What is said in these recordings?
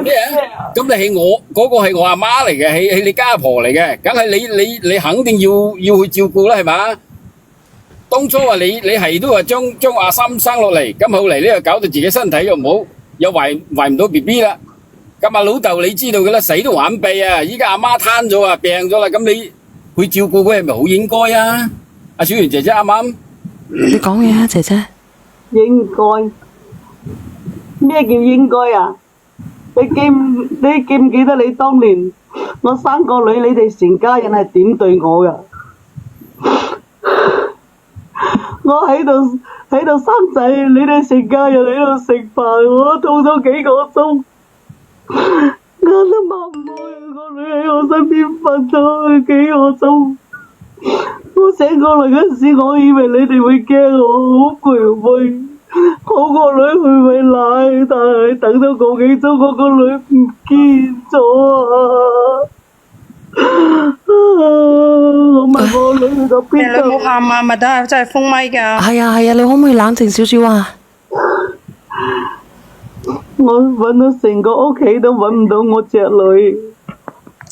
咩啊？咁你係我嗰個係我阿媽嚟嘅，係你家婆嚟嘅，梗係你肯定要去照顧啦，係嘛？當初話你係都話將阿三生落嚟，咁後嚟咧又搞到自己身體又唔好，又懷唔到 BB 啦。咁阿老豆你知道嘅啦，死都玩秘啊！依家阿媽攤咗啊，病咗啦，咁你去照顧佢係咪好應該啊？阿小圓姐姐啱唔啱？你講嘢啊，姐姐。應該咩叫應該啊？你記唔記得你當年我生個女，你哋成家人係點對我噶？我喺度生仔，你哋成家人喺度食飯，我肚咗幾個鐘，眼都擘唔開，個女喺我身邊瞓咗幾個鐘。我醒過嚟嗰時，我以為你哋會驚我，好攰會，好個女去餵奶，但係等咗個幾鐘，我個女唔見咗啊！我問我女去到邊度？你冇喊啊，咪得，真係封咪㗎。係啊，你可唔可以冷靜少少啊？我揾到成個屋企都揾唔到我隻女。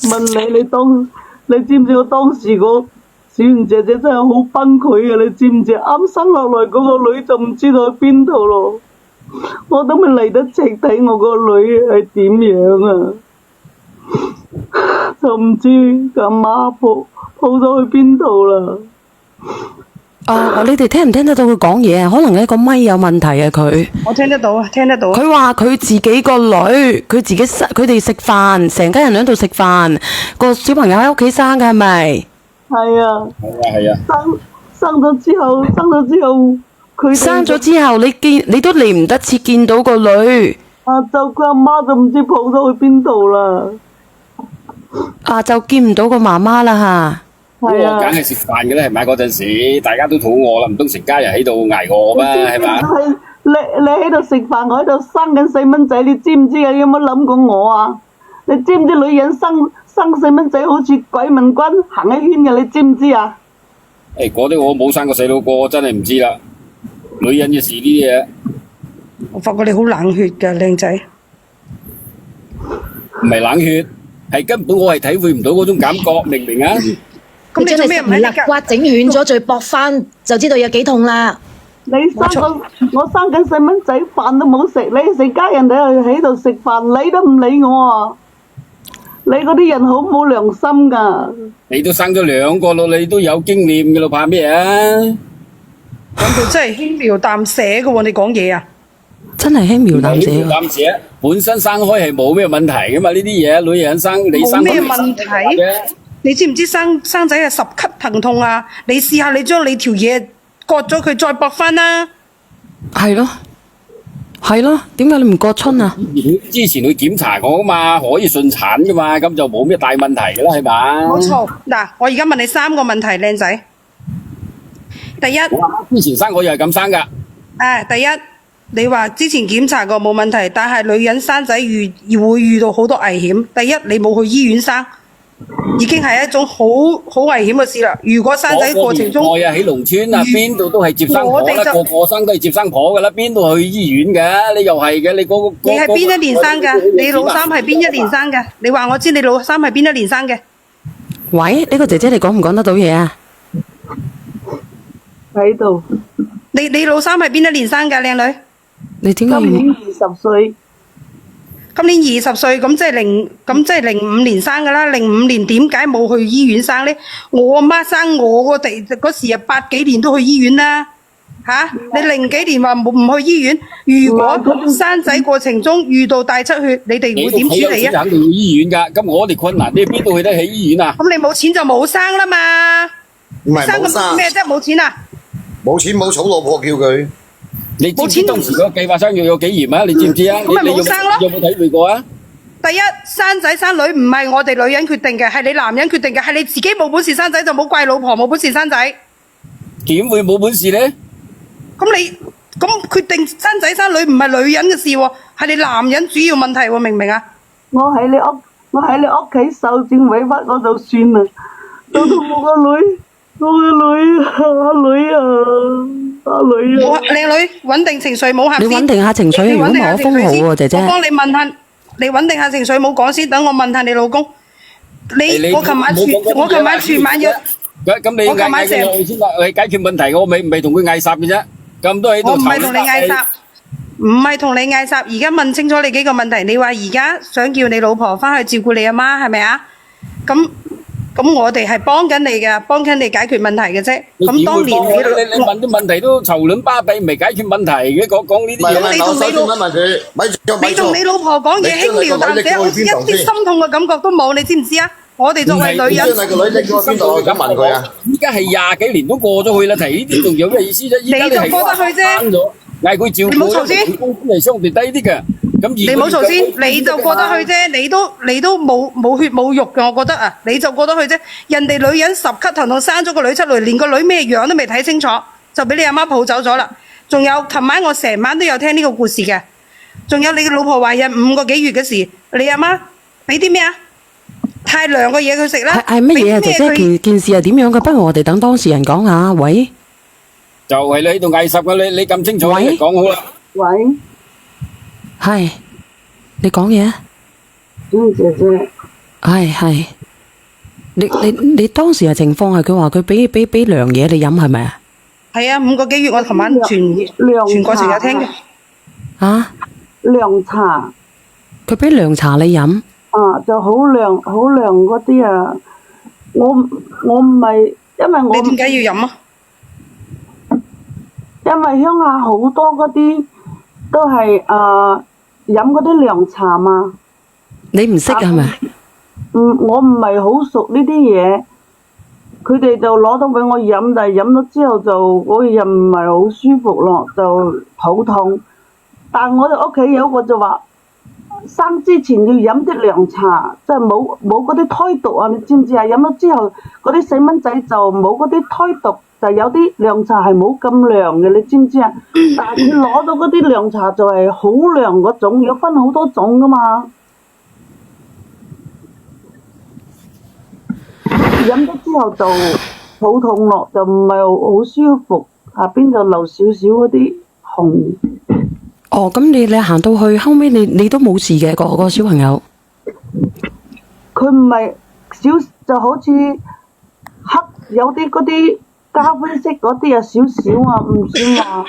問你知唔知我當時個小圓姐姐真係好崩潰啊！你知唔知？啱生落嚟嗰個女就唔知道喺邊度咯。我都未嚟得切睇我個女係點樣啊！就唔知阿媽抱咗去邊度啦。你哋聽唔聽得到佢講嘢啊？可能呢個咪有問題啊，佢。我聽得到啊，聽得到。佢話佢自己個女，佢哋食飯，成家人喺度食飯，個小朋友喺屋企生嘅係咪？係啊。係啊。生咗之後，佢生咗之後，你都嚟唔得切見到個女。就佢阿媽就唔知抱咗去邊度啦。就見唔到個媽媽啦吓。係啊，梗係食飯嘅啦，係咪？嗰陣時大家都肚餓啦，唔通成家人喺度挨餓咩？係嘛？你喺度食飯，我喺度生緊細蚊仔，你知唔知啊？有冇諗過我啊？你知唔知女人生細蚊仔好似鬼問君行一圈嘅？你知唔知啊？嗰啲我冇生過細路過，真係唔知啦。女人嘅事呢啲嘢，我發覺你好冷血㗎，靚仔。唔係冷血，係根本我係體會唔到嗰種感覺，明唔明啊？咁你做咩唔喺肋骨整軟咗再駁翻，就知道有幾痛啦。我生緊細蚊仔，飯都冇食，你成家人喺度食飯，你都唔理我啊！你嗰啲人好冇良心噶。你都生咗2個咯，你都有經驗嘅咯，怕咩啊？講到真係輕描淡寫嘅喎，你講嘢啊！真係輕描淡寫。淡寫，本身生開係冇咩問題噶嘛，呢啲嘢女人生你生冇咩問題。你知唔知生仔係10級疼痛啊？你試下你將你條嘢割咗佢再駁翻啦。係咯，點解你唔割春啊？之前去檢查過噶嘛，可以順產噶嘛，咁就冇咩大問題噶啦，係嘛？冇錯。嗱，我而家問你3個問題，靚仔。第一，之前生我又係咁生噶。第一，你話之前檢查過冇問題，但係女人生仔會遇到好多危險。第一，你冇去醫院生。已經係一種好危險嘅事啦！如果生仔過程中，我喺農村啊，邊度都係接生婆啦，個生都係接生婆噶啦，邊度去醫院嘅？你又係嘅，你你係邊一年生噶？你老三係邊一年生嘅？你話我知你老三係邊一年生嘅？喂，呢個姐姐你講唔講得到嘢啊？喺度。你老三係邊一年生噶，靚女？你點解今年20歲？今年20歲，咁即係05年生噶啦。05年點解冇去醫院生呢？我阿媽生我嗰時啊，80幾年都去醫院啦。你0幾年話唔去醫院？如果生仔過程中遇到大出血，你哋會點處理啊？肯定去醫院噶。咁我哋困難，你邊度去得起醫院啊？咁你冇錢就冇生啦嘛。唔係冇生咩啫？冇錢啊？冇錢冇草老婆叫佢。你知唔知當時個計劃生育有幾嚴啊？你知唔知啊？咁咪冇生咯。有冇體會過啊？第一，生仔生女唔係我哋女人決定嘅，係你男人決定嘅，係你自己冇本事生仔就冇怪老婆冇本事生仔。點會冇本事呢？咁決定生仔生女唔係女人嘅事喎，係你男人主要問題喎，明唔明啊？我喺你屋企受盡委屈我就算啦，到到我個女靚女，穩定情緒，冇喊先。你穩定下情緒，如果冇封號喎，姐姐。我幫你問下，你穩定下情緒，冇講先，等我問下你老公。我琴晚全晚要。咁你嗌佢落去先啦，去解決問題，我咪同佢嗌霎嘅啫。咁多喺度我唔係同你嗌霎，唔係同你嗌霎，而家問清楚你幾個問題。你話而家想叫你老婆翻去照顧你阿媽，係咪啊？咁我哋係幫緊你嘅，幫緊你解決問題嘅啫。咁當年你問啲問題都嘈亂巴閉，未解決問題嘅，講呢啲嘢。你同你老婆講嘢輕描淡寫，好似一啲心痛嘅感覺都冇，你知唔知啊？我哋作為女人，個女拎咗邊度？我想問佢啊！依家係廿幾年都過咗去啦，提呢啲仲有咩意思啫？依家你係過得去啫，嗌佢照顧，你冇嘈先，工資係相對低啲嘅。咁你冇嘈先，你就過得去啫，你都冇血冇肉嘅，我覺得啊，你就過得去啫。人哋女人10級頭痛生咗個女出嚟，連個女咩樣都未睇清楚，就俾你阿媽抱走咗啦。仲有琴晚我成晚都有聽呢個故事嘅，仲有你嘅老婆懷孕5個幾月嘅時，你阿媽俾啲咩啊？太涼嘅嘢佢食啦。係乜嘢啊？姐姐，件事係點樣嘅？不如我哋等當事人講下。喂，就係你喺度嗌霎嘅，你咁清楚，你講好啦。喂，係，你講嘢啊？小姐姐，係，你當時嘅情況係佢話佢俾涼嘢你飲係咪啊？係啊，5個幾月我琴晚全過程有聽嘅。啊？涼茶。佢俾涼茶你飲？啊，就好涼嗰啲啊！我唔係，因為我你點解要飲啊？因為鄉下好多嗰啲都係飲嗰啲涼茶嘛。你唔識係咪？我唔係好熟呢啲嘢，佢哋就攞到俾我飲，但係飲咗之後就我又唔係好舒服咯，就肚痛。但係我哋屋企有一個就話，生之前要飲啲涼茶，即係冇嗰啲胎毒啊！你知唔知啊？飲咗之後，嗰啲細蚊仔就冇嗰啲胎毒，就有啲涼茶係冇咁涼嘅，你知唔知啊？但係佢攞到嗰啲涼茶就係好涼嗰種，有分好多種噶嘛。飲咗之後就肚痛咯，就唔係好舒服，下邊就流少少嗰啲紅。哦，咁你行到去後尾你都冇事嘅個小朋友。佢唔係就好似黑有啲嗰啲咖啡色嗰啲啊，少少啊，唔算話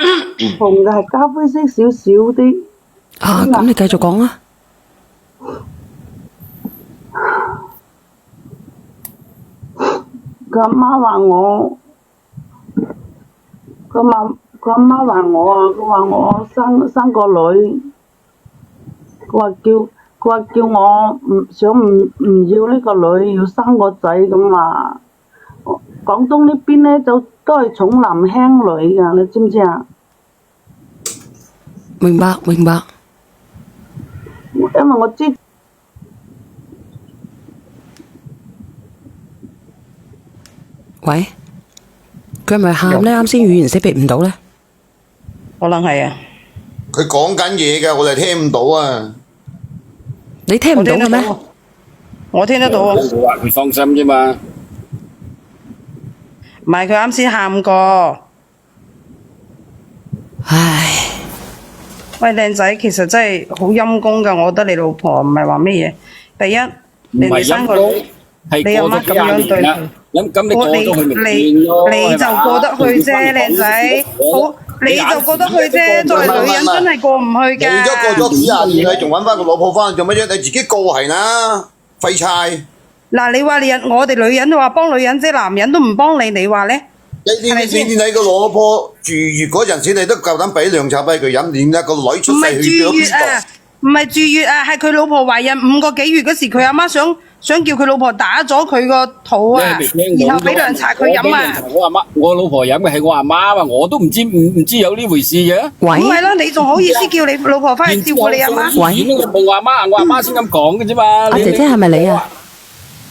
紅嘅，係咖啡色少少啲。啊，咁你繼續講啊。佢阿媽話我，佢阿媽話我啊，佢話我生個女，佢話叫我唔要呢個女，要生個仔咁話。廣東呢邊咧就都係重男輕女㗎，你知唔知啊？明白。因為我知。喂，佢係咪喊咧？啱先語言識別唔到咧？可能係啊。佢講緊嘢㗎，我哋聽唔到啊。你聽唔到嘅咩？我聽得到啊。我話佢放心啫嘛。唔係佢啱先喊過。唉，喂，靚仔，其實真係好陰功㗎，我覺得你老婆唔係話咩嘢。第一，人哋生個女，你阿媽咁樣對佢。咁你過咗去咪算咯，你就過得去啫，靚仔。好，你就過得去啫。作為女人真係過唔去㗎。你而家過咗幾廿年，你仲揾翻個老婆翻做乜啫？你自己過係啦，廢柴。嗱，你話我哋女人都話幫女人啫，男人都唔幫你，你話咧？你個老婆住月嗰陣時，你都夠膽俾涼茶俾佢飲，連一個女出世去咗邊度？唔係住月啊，係佢老婆懷孕5個幾月嗰時，佢阿媽想叫佢老婆打咗佢個肚啊，然後俾涼茶佢飲啊。我老婆飲嘅係我阿媽嘛，我都唔知有呢回事嘅。喂，咁係咯，你仲好意思叫你老婆翻去照顧你阿媽？喂，我阿媽先咁講嘅啫嘛。阿姐姐係咪你啊？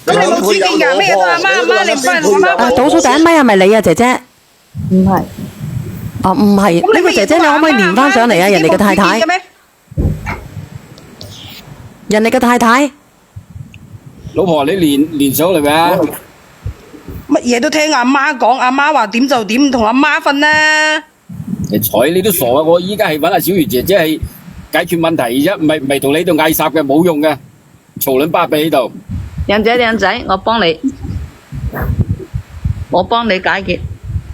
咁你冇主見㗎，咩都阿媽，你唔翻嚟阿媽。倒數第一咪係咪你啊，姐姐？唔係。哦，唔係。呢個姐姐你可唔可以連翻上嚟啊？人哋嘅太太。人哋嘅太太。老婆，你連上嚟未啊？乜嘢都聽阿媽講，阿媽話點就點，同阿媽瞓啦。你睬你都傻啊！我依家係揾阿小月姐姐係解決問題啫，唔係同你喺度嗌霎嘅，冇用嘅，嘈撚巴閉喺度。靚仔，我幫你解決，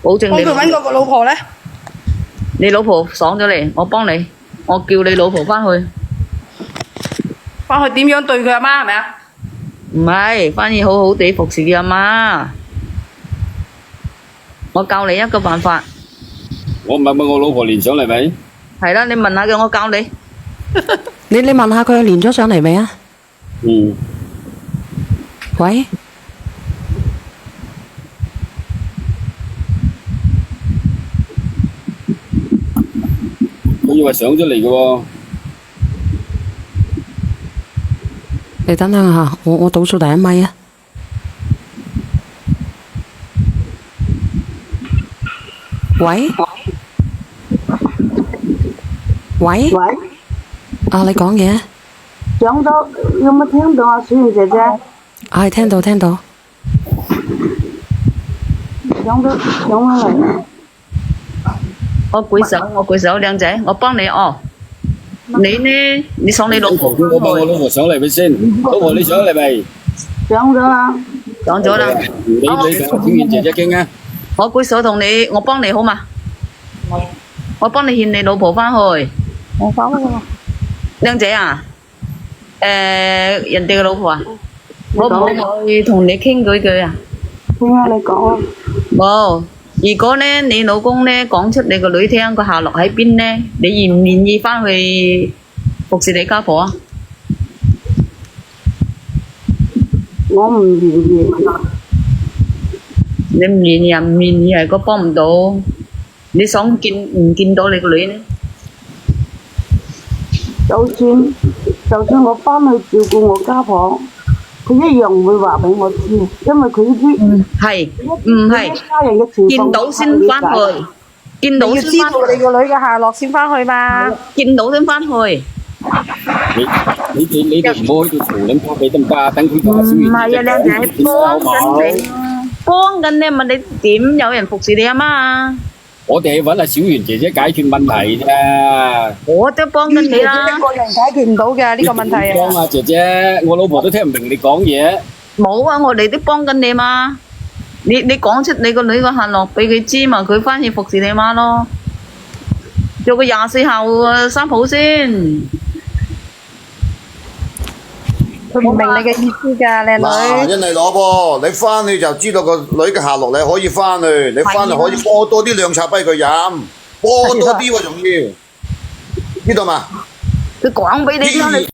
保證你幫佢揾嗰個老婆咧。你老婆爽咗嚟，我幫你，我叫你老婆翻去，翻去點樣對佢阿媽係咪啊？唔係，翻去好好地服侍你阿媽。我教你一個辦法，我唔係問我老婆連上嚟未？係啦，你問下佢，我教你。你問下佢連咗上嚟未啊？嗯，喂，佢以為上咗嚟嘅喎。你等等下，我倒數第一咪啊。喂，喂，喂，啊，你講嘢，上咗有冇聽到啊？小圓姐姐，係聽到。上咗嚟。我舉手，靚仔，我幫你哦。你呢？你送你老婆翻我幫我去，老婆上嚟咪先。老婆你上嚟未？上咗啦。講咗啦。你同小圓姐姐傾啊。我舉手同你，我幫你好嘛？我幫你獻你老婆翻去。我翻去啦。靚仔啊，人哋嘅老婆啊，我唔可以同你傾幾句啊？聽下你講啊。冇。如果咧你老公咧講出你個女聽個下落喺邊咧，你願唔願意翻去服侍你家婆啊？我唔願意。你唔願意啊？唔願意係個幫唔到。你想唔見到你個女呢？就算我翻去照顧我家婆，佢一樣會話俾我知，因為佢啲係唔係？家人嘅情況見到先翻去，見到你要先翻知道你個女嘅下落先翻去嘛。見到先翻去。你哋唔好喺度嘈撚巴閉得唔得啊？等佢同阿小唔圓係啊，靚仔，幫緊你問你點有人服侍你阿媽啊？我哋係揾阿小圓姐姐解決問題啫。我都幫緊你啦。一個人解決唔到嘅呢個問題啊。幫啊姐姐，我老婆都聽唔明你講嘢。冇啊，我哋都幫緊你嘛。你講出你個女個下落俾佢知嘛，佢翻去服侍你媽咯。做個24後三抱先。佢唔明你嘅意思㗎，靚嗱，女。因為老婆，你翻去就知道個女嘅下落，你可以翻去，你翻去可以煲多啲涼茶俾佢飲，煲多啲喎仲要，知道嘛？佢講俾你聽，你